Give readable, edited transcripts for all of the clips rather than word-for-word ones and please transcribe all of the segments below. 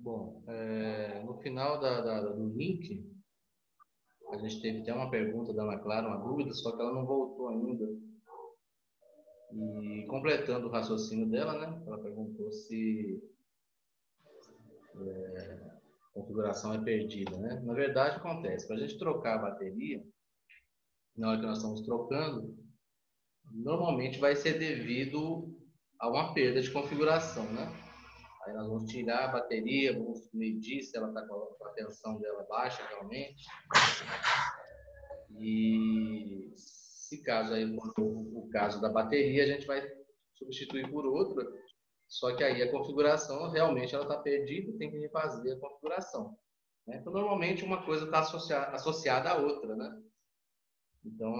Bom, no final do link, a gente teve até uma pergunta da Ana Clara, uma dúvida, só que ela não voltou ainda. E completando o raciocínio dela, né? Ela perguntou se a configuração é perdida, né? Na verdade, acontece. Para a gente trocar a bateria, na hora que nós estamos trocando, normalmente vai ser devido a uma perda de configuração, né? Aí nós vamos tirar a bateria, vamos medir se ela está com a tensão dela baixa realmente. E se caso aí o caso da bateria, a gente vai substituir por outra. Só que aí a configuração realmente ela está perdida, tem que refazer a configuração. Né? Então normalmente uma coisa está associada à outra, né? Então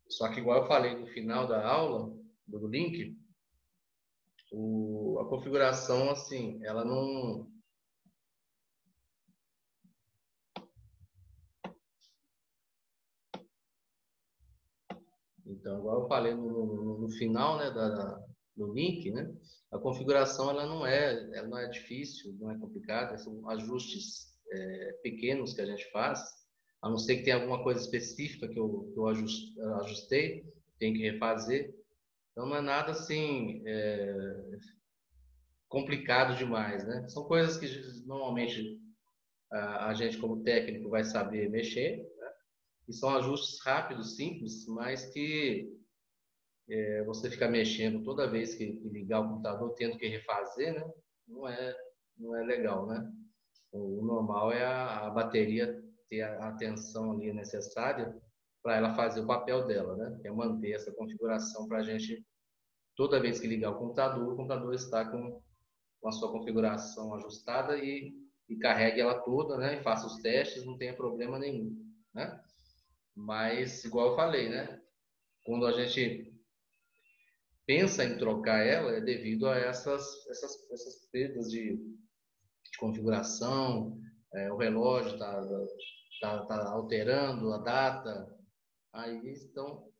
só que igual eu falei no final da aula do link, a configuração assim, ela não. Então, igual eu falei no final, né, do link, né, a configuração ela não é difícil, não é complicada, são ajustes pequenos que a gente faz, a não ser que tenha alguma coisa específica que eu ajustei, tem que refazer. Então, não é nada assim complicado demais, né? São coisas que normalmente a gente, como técnico, vai saber mexer, né? E são ajustes rápidos, simples, mas que você ficar mexendo toda vez que ligar o computador, tendo que refazer, né? Não é, não é legal, né? O normal é a bateria ter a tensão ali necessária para ela fazer o papel dela, né? Que é manter essa configuração para a gente, toda vez que ligar o computador está com a sua configuração ajustada e carregue ela toda, né? E faça os testes, não tenha problema nenhum, né? Mas, igual eu falei, né? Quando a gente pensa em trocar ela, é devido a essas perdas de configuração, o relógio está alterando a data. Aí, então,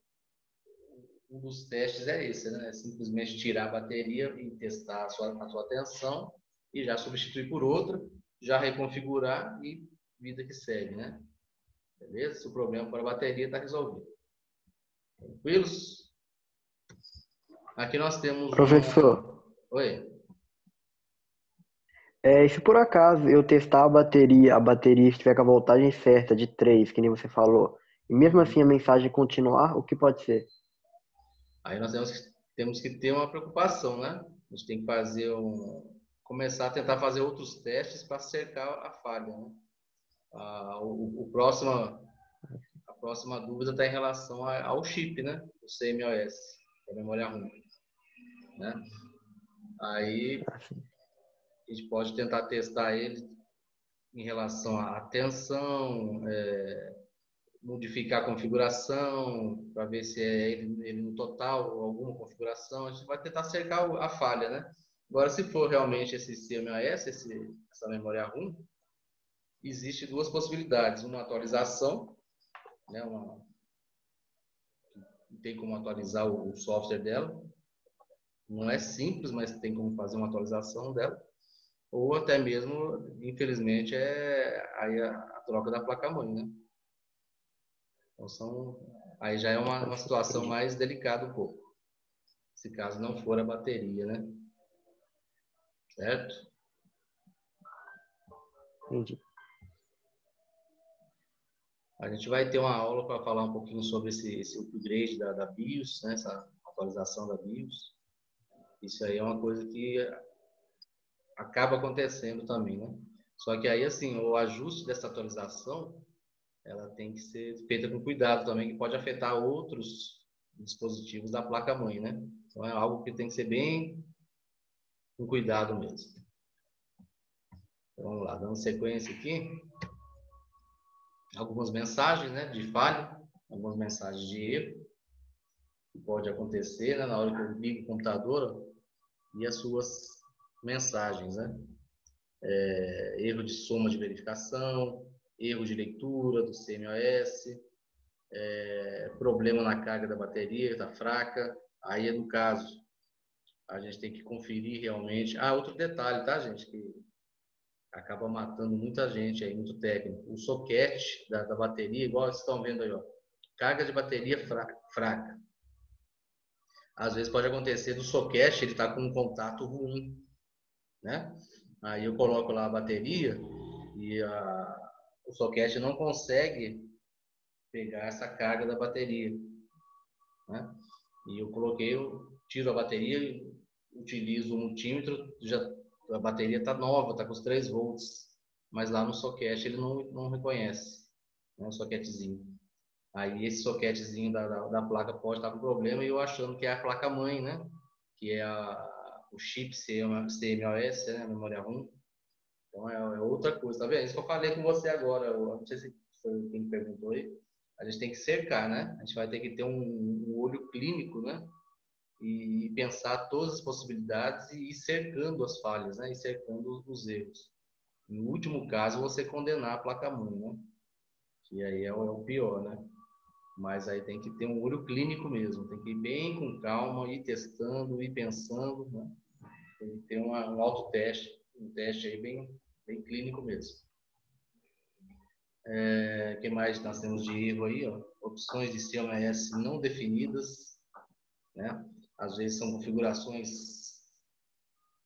um dos testes é esse, né? É simplesmente tirar a bateria e testar a sua tensão e já substituir por outra, já reconfigurar e vida que segue, né? Beleza? Se o problema for a bateria, está resolvido. Tranquilos? Aqui nós temos Professor, Oi? e se por acaso eu testar a bateria estiver com a voltagem certa de 3, que nem você falou, e mesmo assim a Uhum. mensagem continuar, o que pode ser? Aí nós temos que ter uma preocupação, né? A gente tem que começar a tentar fazer outros testes para cercar a falha, né? A próxima dúvida está em relação ao chip, né? O CMOS, a memória RAM, né? Aí Assim, a gente pode tentar testar ele em relação à tensão, modificar a configuração, para ver se é ele no total ou alguma configuração. A gente vai tentar cercar a falha, né? Agora, se for realmente esse CMOS, essa memória RAM, existe duas possibilidades. Uma atualização, né? Tem como atualizar o software dela. Não é simples, mas tem como fazer uma atualização dela. Ou até mesmo, infelizmente, aí a troca da placa-mãe, né? Então, aí já é uma situação entendi, mais delicada um pouco, se caso não for a bateria, né? Certo? entendi. A gente vai ter uma aula para falar um pouquinho sobre esse upgrade da BIOS, né? Essa atualização da BIOS. Isso aí é uma coisa que acaba acontecendo também, né? Só que aí, assim, o ajuste dessa atualização, ela tem que ser feita com cuidado também, que pode afetar outros dispositivos da placa-mãe, né? Então é algo que tem que ser bem com cuidado mesmo. Então, vamos lá, dando sequência aqui. Algumas mensagens, né, de falha, algumas mensagens de erro que pode acontecer, né, na hora que eu ligo o computador e as suas mensagens, né? Erro de soma de verificação, erro de leitura do CMOS, problema na carga da bateria, está fraca. Aí, no caso, a gente tem que conferir realmente. Ah, outro detalhe, tá, gente? Que acaba matando muita gente aí, muito técnico. O soquete da bateria, igual vocês estão vendo aí, ó. Carga de bateria fraca. Às vezes pode acontecer do soquete, ele está com um contato ruim, né? Aí eu coloco lá a bateria e o soquete não consegue pegar essa carga da bateria, né? E eu tiro a bateria e utilizo o multímetro, a bateria está nova, está com os 3 volts, mas lá no soquete ele não reconhece, né, o soquetezinho. Aí esse soquetezinho da placa pode estar com problema e eu achando que é a placa-mãe, né? Que é o chip CMOS, né? A memória ROM. Então é outra coisa, tá vendo? Isso que eu falei com você agora, eu não sei se foi quem me perguntou aí. A gente tem que cercar, né? A gente vai ter que ter um olho clínico, né? E pensar todas as possibilidades e ir cercando as falhas, né? E cercando os erros. No último caso, você condenar a placa-mãe, né? Que aí é o pior, né? Mas aí tem que ter um olho clínico mesmo, tem que ir bem com calma, ir testando, ir pensando, né? Tem que ter um autoteste, um teste aí bem clínico mesmo. O que mais nós temos de erro aí? Ó? Opções de CMS não definidas, né? Às vezes são configurações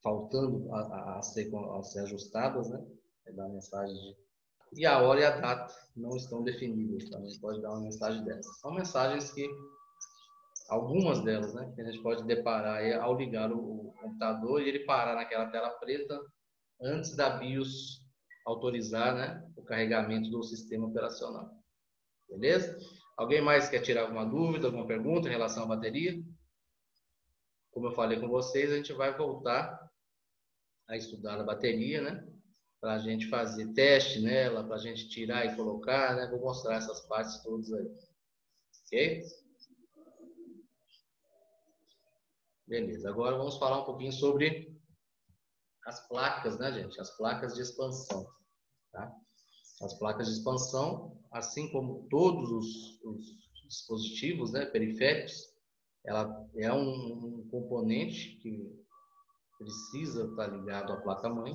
faltando a ser ajustadas, né? É dar mensagem e a hora e a data não estão definidas, tá? A gente pode dar uma mensagem dessas. São mensagens que, algumas delas, né? Que a gente pode deparar aí ao ligar o computador e ele parar naquela tela preta antes da BIOS autorizar, né? O carregamento do sistema operacional. Beleza? Alguém mais quer tirar alguma dúvida, alguma pergunta em relação à bateria? Como eu falei com vocês, a gente vai voltar a estudar a bateria, né? Para a gente fazer teste nela, para a gente tirar e colocar, né? Vou mostrar essas partes todas aí. Ok? Beleza. Agora vamos falar um pouquinho sobre as placas, né, gente? As placas de expansão. Tá? As placas de expansão, assim como todos os dispositivos, né, periféricos, ela é um componente que precisa estar ligado à placa-mãe,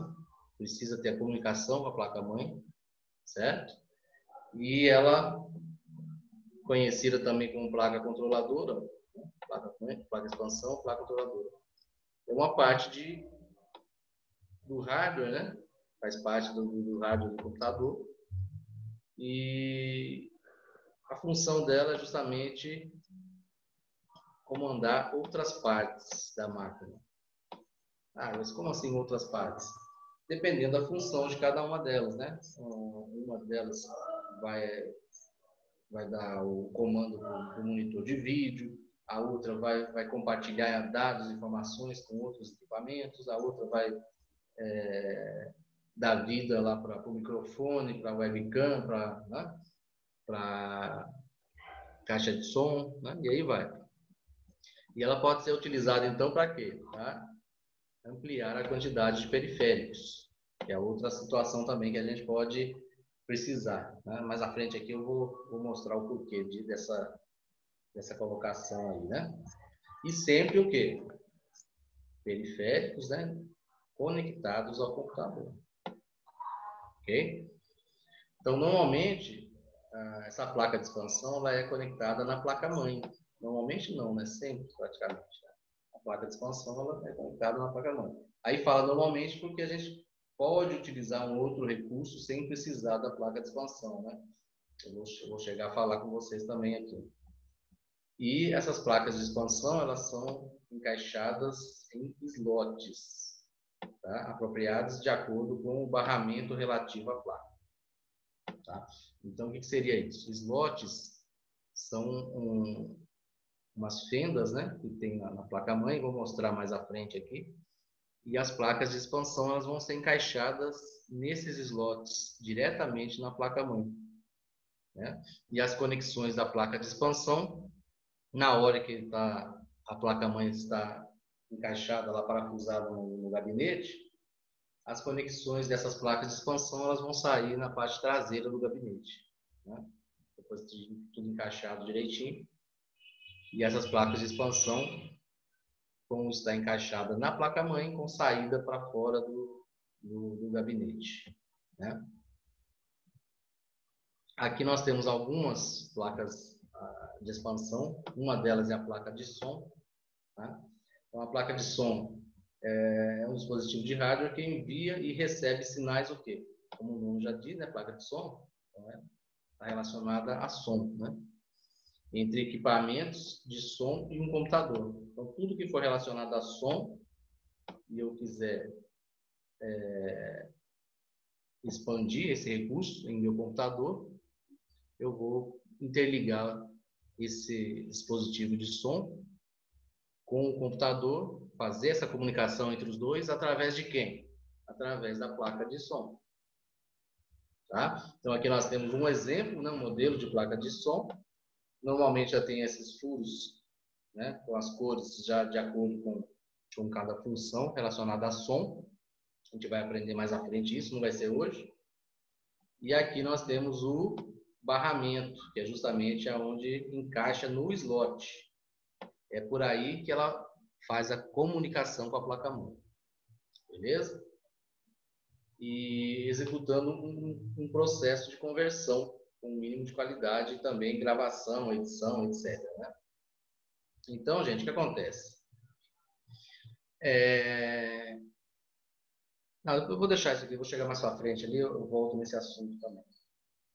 precisa ter a comunicação com a placa-mãe, certo? E ela, conhecida também como placa controladora, né? Placa de expansão, placa controladora. É uma parte do hardware, né? Faz parte do hardware do computador. E a função dela é justamente comandar outras partes da máquina. Ah, mas como assim outras partes? Dependendo da função de cada uma delas, né? Uma delas vai dar o comando para o monitor de vídeo, a outra vai compartilhar dados e informações com outros equipamentos, a outra vai dar vida lá para o microfone, para a webcam, para caixa de som, né? E aí vai. E ela pode ser utilizada então para quê? Para ampliar a quantidade de periféricos, que é outra situação também que a gente pode precisar, né? Mais à frente aqui eu vou mostrar o porquê dessa colocação aí, né? E sempre o quê? Periféricos, né? Conectados ao computador. Ok? Então, normalmente, essa placa de expansão ela é conectada na placa-mãe. Normalmente não, né? Sempre, praticamente. A placa de expansão ela é conectada na placa-mãe. Aí fala normalmente porque a gente pode utilizar um outro recurso sem precisar da placa de expansão, né? Eu vou chegar a falar com vocês também aqui. E essas placas de expansão, elas são encaixadas em slots, tá? Apropriados de acordo com o barramento relativo à placa. Tá? Então, o que seria isso? Slots são umas fendas, né, que tem na placa-mãe, vou mostrar mais à frente aqui. E as placas de expansão elas vão ser encaixadas nesses slots, diretamente na placa-mãe. Né? E as conexões da placa de expansão, na hora que a placa-mãe está encaixada, lá parafusada no gabinete, as conexões dessas placas de expansão elas vão sair na parte traseira do gabinete. Né? Depois de tudo encaixado direitinho. E essas placas de expansão como está encaixada na placa-mãe, com saída para fora do gabinete, né? Aqui nós temos algumas placas de expansão. Uma delas é a placa de som. Tá? Então, a placa de som é um dispositivo de hardware que envia e recebe sinais o quê? Como o nome já diz, né? Placa de som está relacionada a som, né? Entre equipamentos de som e um computador. Então, tudo que for relacionado a som e eu quiser expandir esse recurso em meu computador, eu vou interligar esse dispositivo de som com o computador, fazer essa comunicação entre os dois através de quem? Através da placa de som. Tá? Então, aqui nós temos um exemplo, né, um modelo de placa de som. Normalmente já tem esses furos, né, com as cores já de acordo com cada função relacionada a som. A gente vai aprender mais à frente isso, não vai ser hoje. E aqui nós temos o barramento, que é justamente aonde encaixa no slot. É por aí que ela faz a comunicação com a placa-mãe. Beleza? E executando um processo de conversão com um mínimo de qualidade e também gravação, edição, etc. Né? Então, gente, o que acontece? Não, eu vou deixar isso aqui, vou chegar mais para frente ali, eu volto nesse assunto também.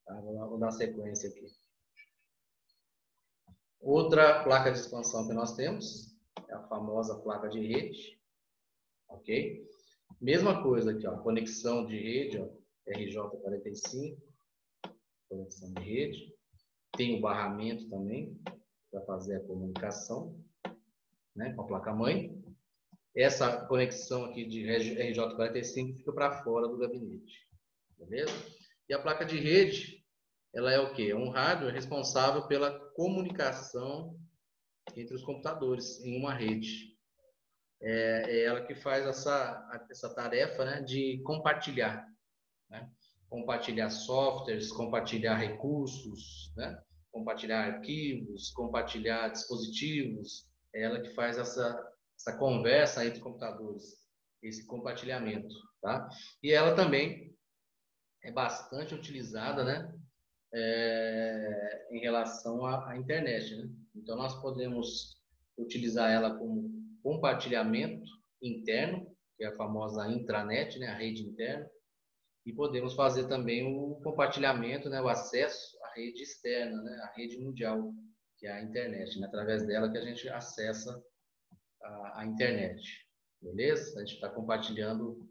Tá? Vou dar sequência aqui. Outra placa de expansão que nós temos é a famosa placa de rede. Ok? Mesma coisa aqui, ó, conexão de rede, ó, RJ45, conexão de rede. Tem o barramento também, para fazer a comunicação, né, com a placa-mãe. Essa conexão aqui de RJ45 fica para fora do gabinete. Beleza? E a placa de rede, ela é o quê? É um hardware responsável pela comunicação entre os computadores em uma rede. É ela que faz essa tarefa, né, de compartilhar. Né? Compartilhar softwares, compartilhar recursos, né? Compartilhar arquivos, compartilhar dispositivos. É ela que faz essa conversa entre computadores, esse compartilhamento. Tá? E ela também é bastante utilizada, né? Em relação à internet. Né? Então, nós podemos utilizar ela como compartilhamento interno, que é a famosa intranet, né? A rede interna. E podemos fazer também o compartilhamento, né, o acesso à rede externa, né, à rede mundial, que é a internet, né, através dela que a gente acessa a internet. Beleza? A gente está compartilhando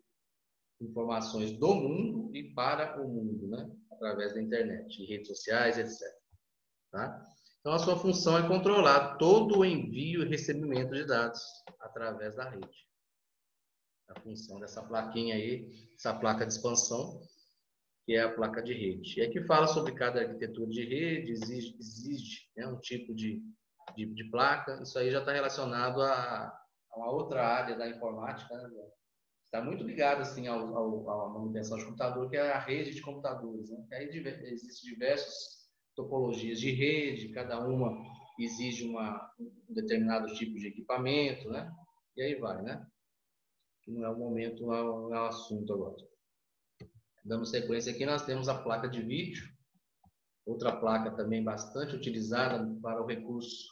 informações do mundo e para o mundo, né, através da internet, redes sociais, etc. Tá? Então, a sua função é controlar todo o envio e recebimento de dados através da rede. A função dessa plaquinha aí, essa placa de expansão, que é a placa de rede. E aqui fala sobre cada arquitetura de rede, exige né, um tipo de placa. Isso aí já está relacionado a uma outra área da informática, né? Está muito ligado assim, à manutenção de computador, que é a rede de computadores. Né? Aí existem diversas topologias de rede, cada uma exige um determinado tipo de equipamento, né? E aí vai, né? Que não é o momento, não é o assunto agora. Dando sequência aqui, nós temos a placa de vídeo, outra placa também bastante utilizada para o recurso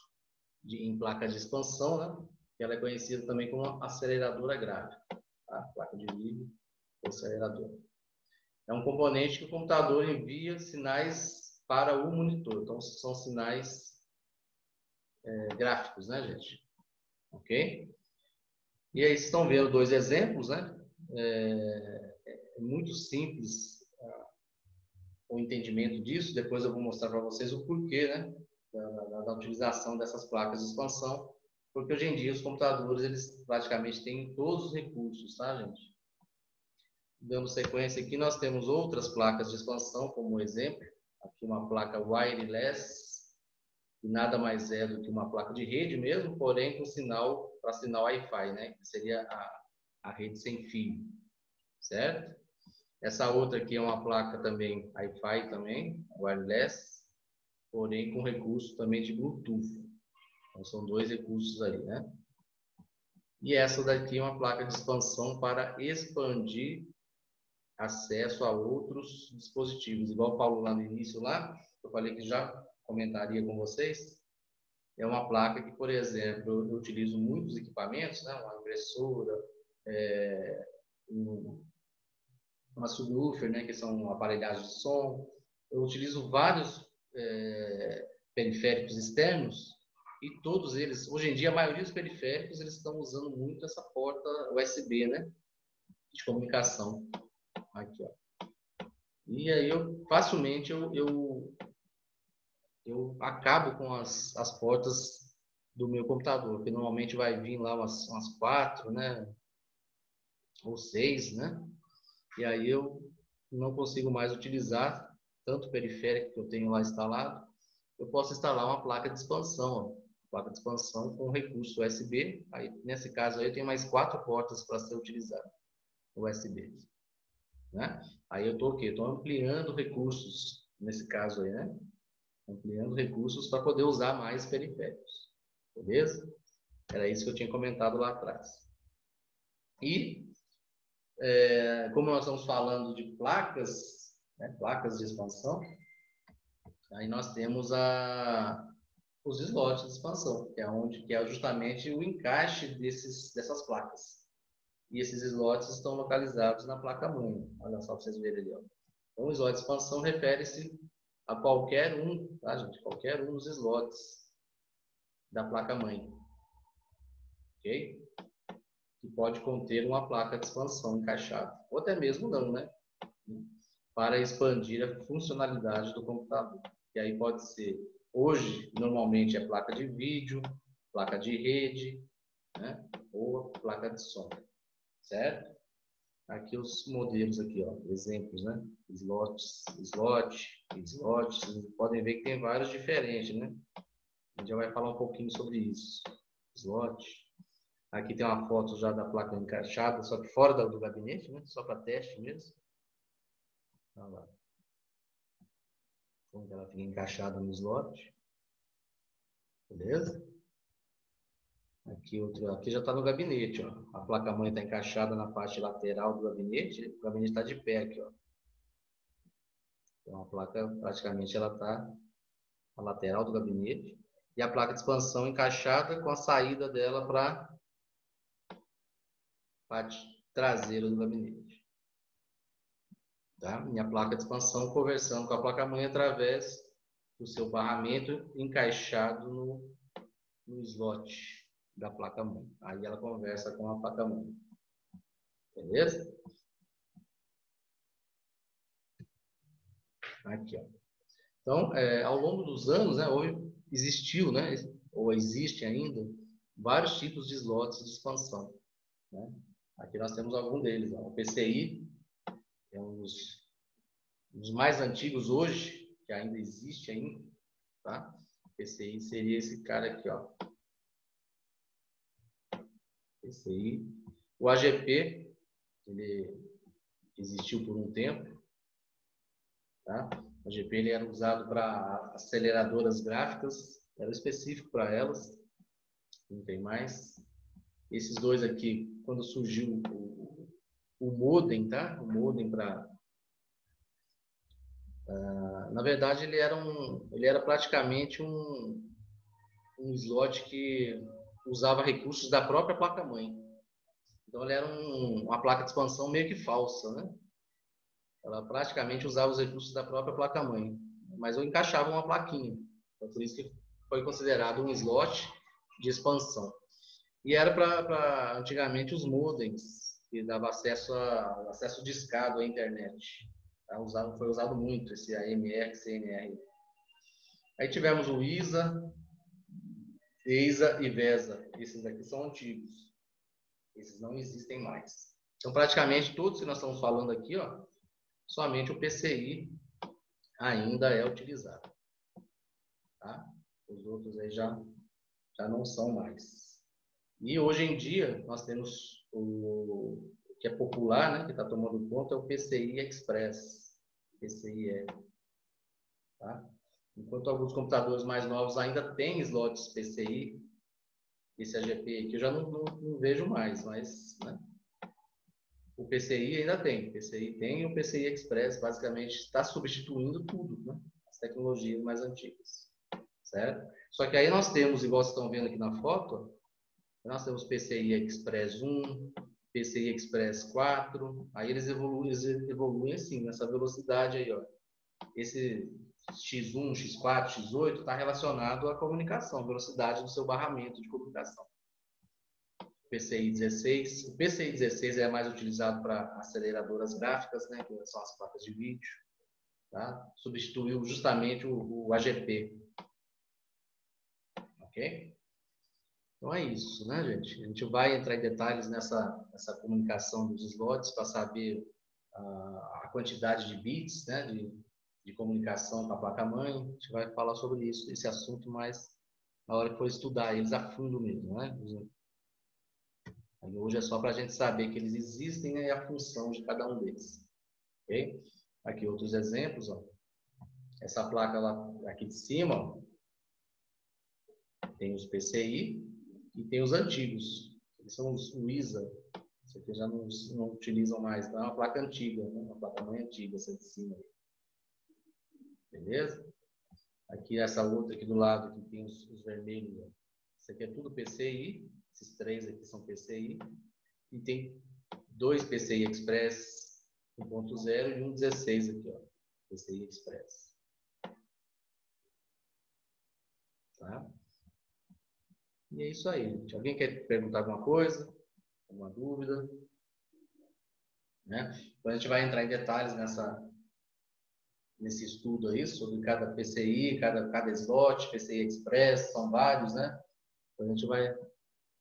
em placa de expansão, né? Que ela é conhecida também como aceleradora gráfica, tá? Placa de vídeo, aceleradora. É um componente que o computador envia sinais para o monitor, então são sinais gráficos, né, gente? Ok? E aí vocês estão vendo dois exemplos, né? É muito simples o entendimento disso. Depois eu vou mostrar para vocês o porquê, né, da utilização dessas placas de expansão, porque hoje em dia os computadores eles praticamente têm todos os recursos, tá, gente? Dando sequência aqui, nós temos outras placas de expansão, como exemplo, aqui uma placa wireless, que nada mais é do que uma placa de rede mesmo, porém com sinal para sinal Wi-Fi, né, que seria a rede sem fio, certo? Essa outra aqui é uma placa também Wi-Fi também, wireless, porém com recurso também de Bluetooth. Então são dois recursos aí, né? E essa daqui é uma placa de expansão para expandir acesso a outros dispositivos. Igual o Paulo lá no início, eu falei que já comentaria com vocês. É uma placa que, por exemplo, eu utilizo muitos equipamentos, né? Uma impressora, uma subwoofer, né? Que são aparelhagens de som. Eu utilizo vários periféricos externos e todos eles, hoje em dia, a maioria dos periféricos, eles estão usando muito essa porta USB, né? De comunicação. Aqui, ó. E aí, facilmente, eu acabo com as portas do meu computador, que normalmente vai vir lá umas 4, né? Ou 6, né? E aí eu não consigo mais utilizar tanto o periférico que eu tenho lá instalado. Eu posso instalar uma placa de expansão, ó. Placa de expansão com recurso USB. Aí, nesse caso aí, eu tenho mais 4 portas para ser utilizado, USB. Né? Aí eu estou o quê? Estou ampliando recursos, nesse caso aí, né? Ampliando recursos para poder usar mais periféricos. Beleza? Era isso que eu tinha comentado lá atrás. E, como nós estamos falando de placas, né, placas de expansão, aí nós temos os slots de expansão, que é justamente o encaixe dessas placas. E esses slots estão localizados na placa-mãe. Olha só para vocês verem ali. Ó. Então, o slot de expansão refere-se a qualquer um, tá, gente? Qualquer um dos slots da placa-mãe. Ok? Que pode conter uma placa de expansão encaixada. Ou até mesmo não, né? Para expandir a funcionalidade do computador. E aí pode ser, hoje, normalmente é placa de vídeo, placa de rede, né? Ou placa de som. Certo? Aqui os modelos aqui, ó, exemplos, né? Slots, vocês podem ver que tem vários diferentes, né? A gente já vai falar um pouquinho sobre isso. Slot. Aqui tem uma foto já da placa encaixada, só que fora do gabinete, né? Só para teste mesmo. Olha lá. Como ela fica encaixada no slot. Beleza? Aqui já está no gabinete, ó. A placa-mãe está encaixada na parte lateral do gabinete. O gabinete está de pé aqui, ó. Então a placa, praticamente, ela está na lateral do gabinete. E a placa de expansão encaixada com a saída dela para a parte traseira do gabinete. Tá? E a placa de expansão conversando com a placa-mãe através do seu barramento encaixado no slot da placa-mãe. Aí ela conversa com a placa-mãe. Beleza? Aqui, ó. Então, ao longo dos anos, né, existiu, né, ou existe ainda, vários tipos de slots de expansão. Né? Aqui nós temos algum deles. Ó. O PCI é um dos mais antigos hoje, que ainda existe ainda. Tá? O PCI seria esse cara aqui, ó. PCI. O AGP, ele existiu por um tempo. Tá? O AGP ele era usado para aceleradoras gráficas, era específico para elas, não tem mais. Esses dois aqui, quando surgiu o modem, tá? O modem para... na verdade, ele era praticamente um slot que usava recursos da própria placa-mãe. Então, ele era uma placa de expansão meio que falsa, né? Ela praticamente usava os recursos da própria placa-mãe, mas eu encaixava uma plaquinha. Então, por isso que foi considerado um slot de expansão. E era para antigamente os modems, que dava acesso discado à internet. Tá? Foi usado muito esse AMR, CNR. Aí tivemos o ISA, EISA e VESA. Esses aqui são antigos. Esses não existem mais. Então, praticamente todos que nós estamos falando aqui, ó, somente o PCI ainda é utilizado. Tá? Os outros aí já não são mais. E hoje em dia, nós temos o que é popular, né, que está tomando conta, é o PCI Express. PCIe. Tá? Enquanto alguns computadores mais novos ainda têm slots PCI, esse AGP aqui eu já não vejo mais, mas né? O PCI ainda tem. O PCI tem e o PCI Express basicamente está substituindo tudo, né? As tecnologias mais antigas, certo? Só que aí nós temos, igual vocês estão vendo aqui na foto, nós temos PCI Express 1, PCI Express 4, aí eles evoluem assim, nessa velocidade aí, ó. Esse X1, X4, X8 está relacionado à comunicação, velocidade do seu barramento de comunicação. PCI 16. O PCI 16 é mais utilizado para aceleradoras gráficas, né, que são as placas de vídeo. Tá? Substituiu justamente o AGP. Ok? Então é isso, né, gente? A gente vai entrar em detalhes nessa comunicação dos slots para saber a quantidade de bits, né, de comunicação com a placa-mãe. A gente vai falar sobre isso, esse assunto, mais na hora que for estudar eles a fundo mesmo, né? Hoje é só para a gente saber que eles existem, né, e a função de cada um deles. Ok? Aqui outros exemplos. Ó. Essa placa lá, aqui de cima, ó, tem os PCI e tem os antigos. Eles são os ISA. Isso aqui já não utilizam mais. Então é uma placa antiga, né? Uma placa-mãe antiga, essa de cima. Beleza? Aqui essa outra aqui do lado, que tem os vermelhos. Ó. Isso aqui é tudo PCI. Esses três aqui são PCI. E tem dois PCI Express 1.0 e um 16 aqui, ó. PCI Express. Tá? E é isso aí, gente. Alguém quer perguntar alguma coisa? Alguma dúvida? Né? Então a gente vai entrar em detalhes nesse estudo aí, sobre cada PCI, cada slot, PCI Express, são vários, né? Então a gente vai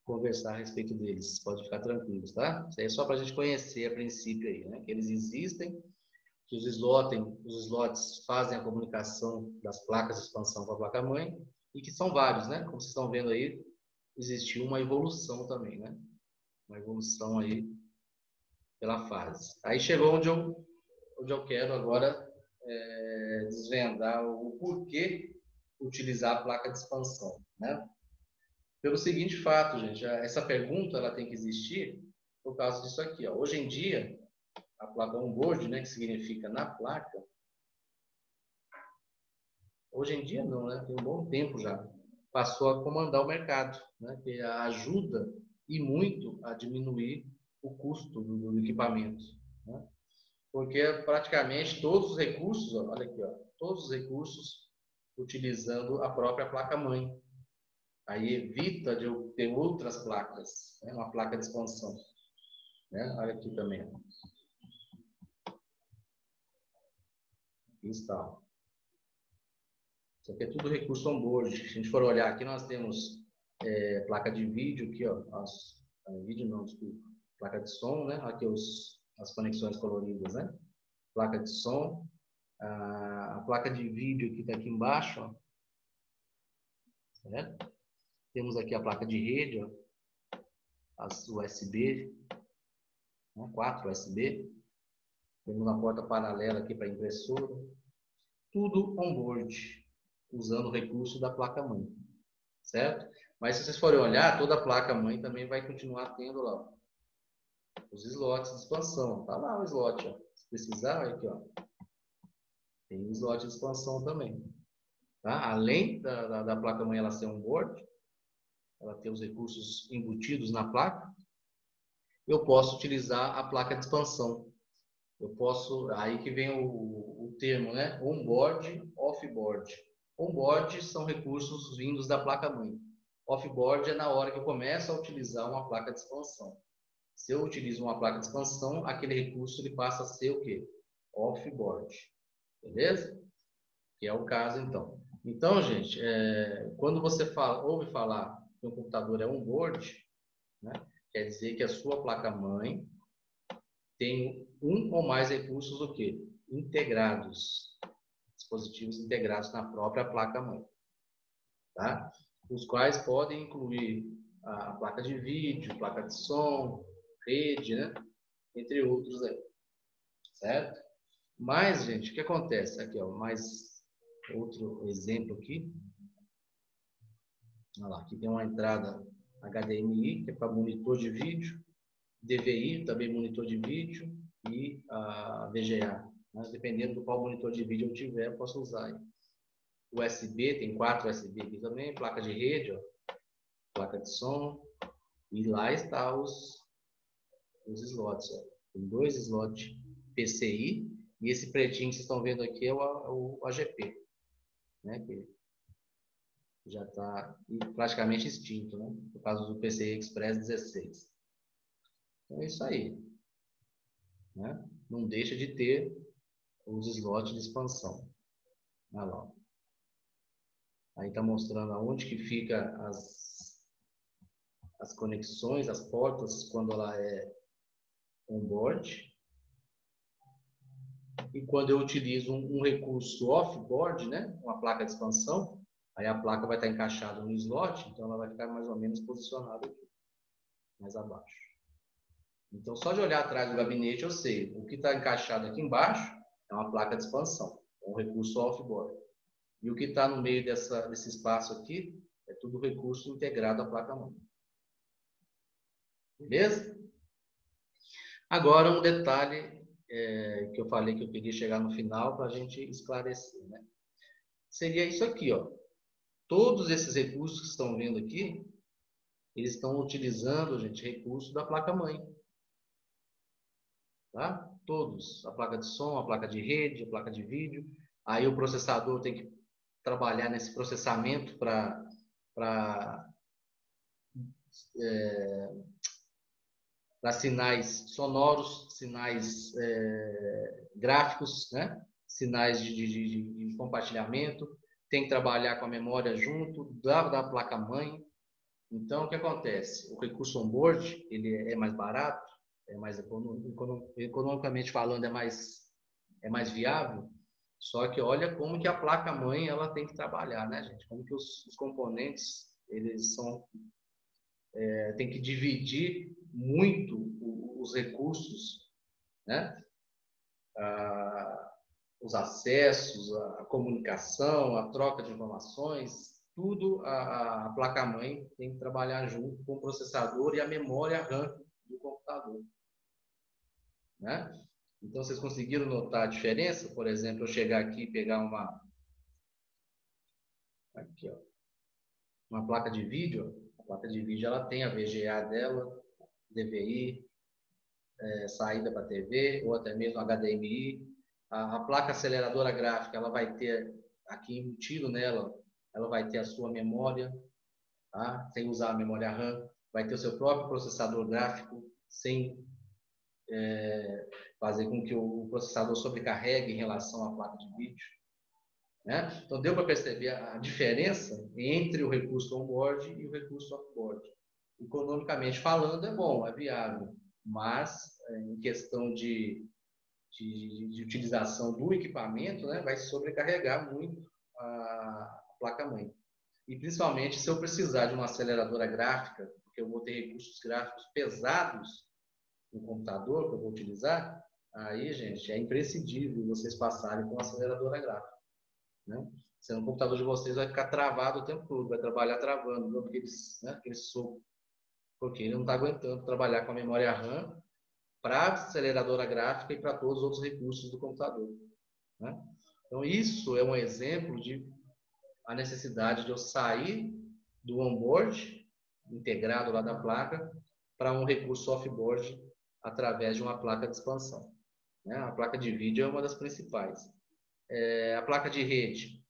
conversar a respeito deles. Pode ficar tranquilos, tá? Isso aí é só para a gente conhecer a princípio aí, né? Que eles existem, que os slots fazem a comunicação das placas de expansão com a placa-mãe e que são vários, né? Como vocês estão vendo aí, existiu uma evolução também, né? Uma evolução aí pela fase. Aí chegou onde eu quero agora desvendar o porquê utilizar a placa de expansão, né? Pelo seguinte fato, gente, essa pergunta ela tem que existir por causa disso aqui, ó. Hoje em dia, a placa on-board, né, que significa na placa, hoje em dia não, né? Tem um bom tempo já, passou a comandar o mercado, né? Que ajuda e muito a diminuir o custo do equipamento, né? Porque praticamente todos os recursos, ó, olha aqui, ó, todos os recursos utilizando a própria placa-mãe. Aí evita de eu ter outras placas, né? Uma placa de expansão. Né? Olha aqui também. Aqui está. Isso aqui é tudo recurso on-board. Se a gente for olhar aqui, nós temos placa de vídeo aqui, ó. Vídeo não, desculpa. Placa de som, né? Aqui as conexões coloridas, né? Placa de som. A placa de vídeo que está aqui embaixo, ó. Certo? Temos aqui a placa de rede, ó. As USB, né? 4 USB. Temos uma porta paralela aqui para impressora. Tudo on-board, usando o recurso da placa-mãe. Certo? Mas se vocês forem olhar, toda a placa-mãe também vai continuar tendo lá os slots de expansão. Tá lá o slot, ó. Se precisar, aqui, ó. Tem slot de expansão também. Tá? Além da placa-mãe ela ser on-board, ela ter os recursos embutidos na placa, eu posso utilizar a placa de expansão. Eu posso, aí que vem o termo, né? On-board, off-board. On-board são recursos vindos da placa-mãe. Off-board é na hora que eu começo a utilizar uma placa de expansão. Se eu utilizo uma placa de expansão, aquele recurso ele passa a ser o quê? Off-board. Beleza? Que é o caso, então. Então, gente, quando você ouve falar que um computador é on-board, né, quer dizer que a sua placa-mãe tem um ou mais recursos o quê? Integrados. Dispositivos integrados na própria placa-mãe. Tá? Os quais podem incluir a placa de vídeo, placa de som, rede, né? Entre outros aí. Certo? Mas, gente, o que acontece? Aqui, ó, mais outro exemplo aqui. Olha lá, aqui tem uma entrada HDMI, que é para monitor de vídeo, DVI, também monitor de vídeo, e a VGA. Mas dependendo do qual monitor de vídeo eu tiver, eu posso usar. USB, tem 4 USB aqui também, placa de rede, ó, placa de som, e lá está os slots. Ó. Tem 2 slots PCI, e esse pretinho que vocês estão vendo aqui é o AGP, né, que já está praticamente extinto, né, por causa do PCI Express 16. Então é isso aí. Né? Não deixa de ter os slots de expansão. Olha lá. Aí está mostrando aonde que fica as conexões, as portas, quando ela é on-board. E quando eu utilizo um recurso off-board, né, uma placa de expansão, aí a placa vai estar encaixada no slot, então ela vai ficar mais ou menos posicionada aqui, mais abaixo. Então, só de olhar atrás do gabinete, eu sei. O que está encaixado aqui embaixo é uma placa de expansão, é um recurso off-board. E o que está no meio desse espaço aqui é tudo recurso integrado à placa-mãe. Beleza? Agora, um detalhe que eu falei que eu queria chegar no final para a gente esclarecer. Né? Seria isso aqui. Ó. Todos esses recursos que estão vendo aqui, eles estão utilizando, gente, recurso da placa-mãe. Tá? Todos. A placa de som, a placa de rede, a placa de vídeo. Aí o processador tem que trabalhar nesse processamento para sinais sonoros, sinais gráficos, né? Sinais de compartilhamento. Tem que trabalhar com a memória junto da placa-mãe. Então, o que acontece? O recurso on-board, ele é mais barato, é mais economicamente falando, é mais viável. Só que olha como que a placa-mãe ela tem que trabalhar, né, gente? Como que os componentes eles tem que dividir muito os recursos, né? Os acessos, a comunicação, a troca de informações, tudo a placa-mãe tem que trabalhar junto com o processador e a memória RAM do computador, né? Então, vocês conseguiram notar a diferença? Por exemplo, eu chegar aqui e pegar aqui, ó, uma placa de vídeo. A placa de vídeo ela tem a VGA dela, DVI, saída para TV, ou até mesmo HDMI. A placa aceleradora gráfica, ela vai ter aqui embutido nela, ela vai ter a sua memória, tá? Sem usar a memória RAM. Vai ter o seu próprio processador gráfico, sem fazer com que o processador sobrecarregue em relação à placa de vídeo. Né? Então, deu para perceber a diferença entre o recurso on-board e o recurso off-board. Economicamente falando, é bom, é viável, mas em questão de utilização do equipamento, né, vai sobrecarregar muito a placa-mãe. E principalmente se eu precisar de uma aceleradora gráfica, porque eu vou ter recursos gráficos pesados no computador que eu vou utilizar, aí, gente, é imprescindível vocês passarem com aceleradora gráfica. Né? Senão o computador de vocês vai ficar travado o tempo todo, vai trabalhar travando, aquele soco, porque ele não está aguentando trabalhar com a memória RAM para a aceleradora gráfica e para todos os outros recursos do computador. Né? Então, isso é um exemplo de a necessidade de eu sair do on-board, integrado lá da placa, para um recurso off-board através de uma placa de expansão. Né? A placa de vídeo é uma das principais. A placa de rede.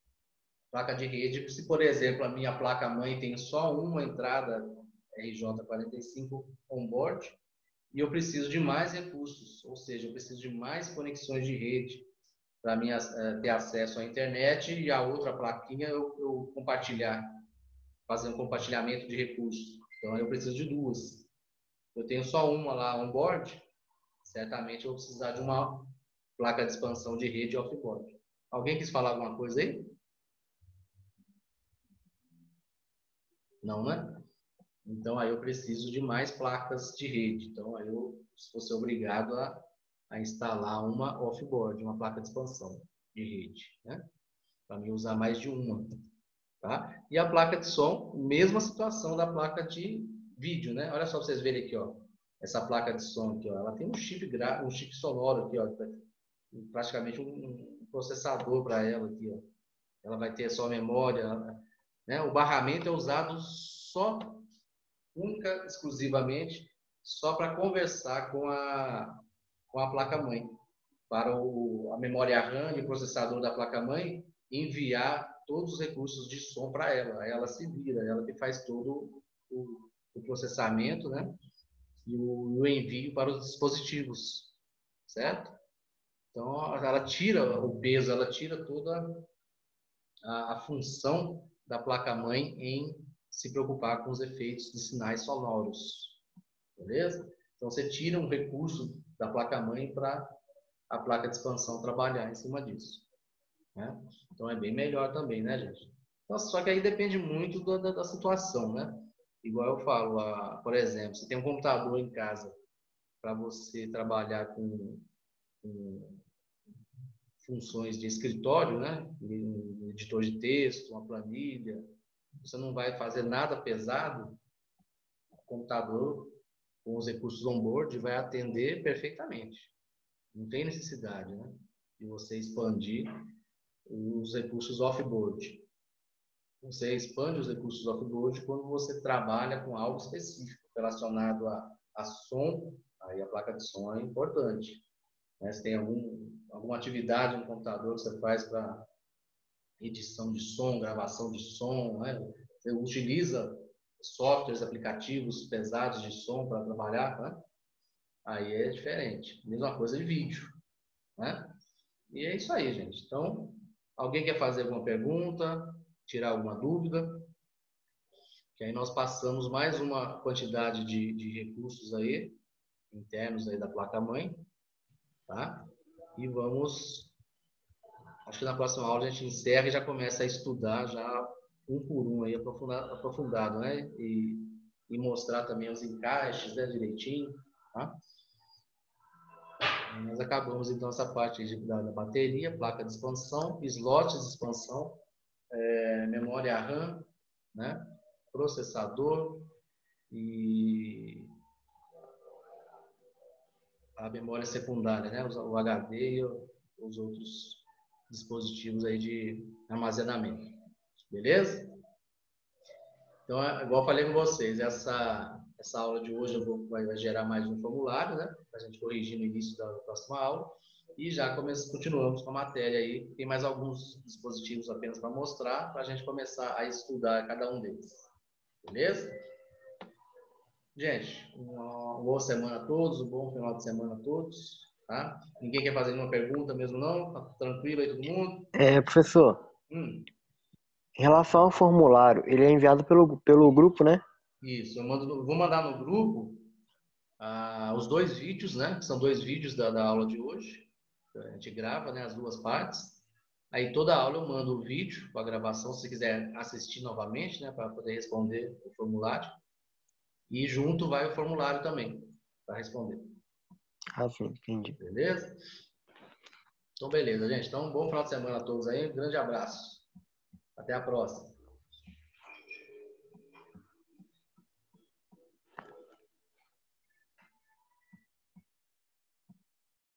Se, por exemplo, a minha placa-mãe tem só uma entrada RJ45 on-board, e eu preciso de mais recursos, ou seja, eu preciso de mais conexões de rede para mim ter acesso à internet e a outra plaquinha eu compartilhar, fazer um compartilhamento de recursos. Então, eu preciso de duas. Eu tenho só uma lá on-board, certamente eu vou precisar de uma placa de expansão de rede off-board. Alguém quis falar alguma coisa aí? Não, né? Então, aí eu preciso de mais placas de rede. Então, aí eu vou ser obrigado a instalar uma off-board, uma placa de expansão de rede, né? Para mim usar mais de uma. Tá? E a placa de som, mesma situação da placa de vídeo, né? Olha só para vocês verem aqui, ó. Essa placa de som aqui, ó. Ela tem um chip sonoro aqui, ó. Praticamente um processador para ela aqui, ó. Ela vai ter a sua memória, né? O barramento é usado só, única, exclusivamente, só para conversar com a placa-mãe. Para a memória RAM e o processador da placa-mãe enviar todos os recursos de som para ela. Aí ela se vira, ela que faz todo o processamento, né? E o envio para os dispositivos, certo? Então, ela tira o peso, ela tira toda a função da placa-mãe em se preocupar com os efeitos de sinais sonoros, beleza? Então, você tira um recurso da placa-mãe para a placa de expansão trabalhar em cima disso, né? Então, é bem melhor também, né, gente? Então, só que aí depende muito da situação, né? Igual eu falo, por exemplo, você tem um computador em casa para você trabalhar com funções de escritório, né? Um editor de texto, uma planilha. Você não vai fazer nada pesado. O computador, com os recursos on-board, vai atender perfeitamente. Não tem necessidade, né, de você expandir os recursos off-board. Você expande os recursos off-board quando você trabalha com algo específico relacionado a som. Aí a placa de som é importante, né? Se tem alguma atividade no computador que você faz para edição de som, gravação de som, né? Você utiliza softwares, aplicativos pesados de som para trabalhar, né? Aí é diferente. Mesma coisa de vídeo, né? E é isso aí, gente. Então, alguém quer fazer alguma pergunta, tirar alguma dúvida? Que aí nós passamos mais uma quantidade de recursos aí, internos aí da placa-mãe, tá? E vamos, acho que na próxima aula a gente encerra e já começa a estudar já um por um aí, aprofundado, né? E mostrar também os encaixes, né, direitinho, tá? Nós acabamos então essa parte da bateria, placa de expansão, slots de expansão, memória RAM, né? Processador e a memória secundária, né? O HD e os outros dispositivos aí de armazenamento. Beleza? Então, igual eu falei com vocês, essa aula de hoje vai gerar mais um formulário, né? Para a gente corrigir no início da próxima aula. E já continuamos com a matéria aí. Tem mais alguns dispositivos apenas para mostrar, para a gente começar a estudar cada um deles. Beleza? Gente, uma boa semana a todos, um bom final de semana a todos. Tá? Ninguém quer fazer nenhuma pergunta mesmo, não? Tá tranquilo aí todo mundo? Professor, Hum, em relação ao formulário, ele é enviado pelo grupo, né? isso, vou mandar no grupo os dois vídeos, né? Que são dois vídeos da aula de hoje. A gente grava, né, as duas partes. Aí toda aula eu mando o vídeo com a gravação, se quiser assistir novamente, né, para poder responder o formulário. E junto vai o formulário também, para responder. Ah, sim, entendi. Beleza? Então, beleza, gente. Então, um bom final de semana a todos aí. Um grande abraço. Até a próxima.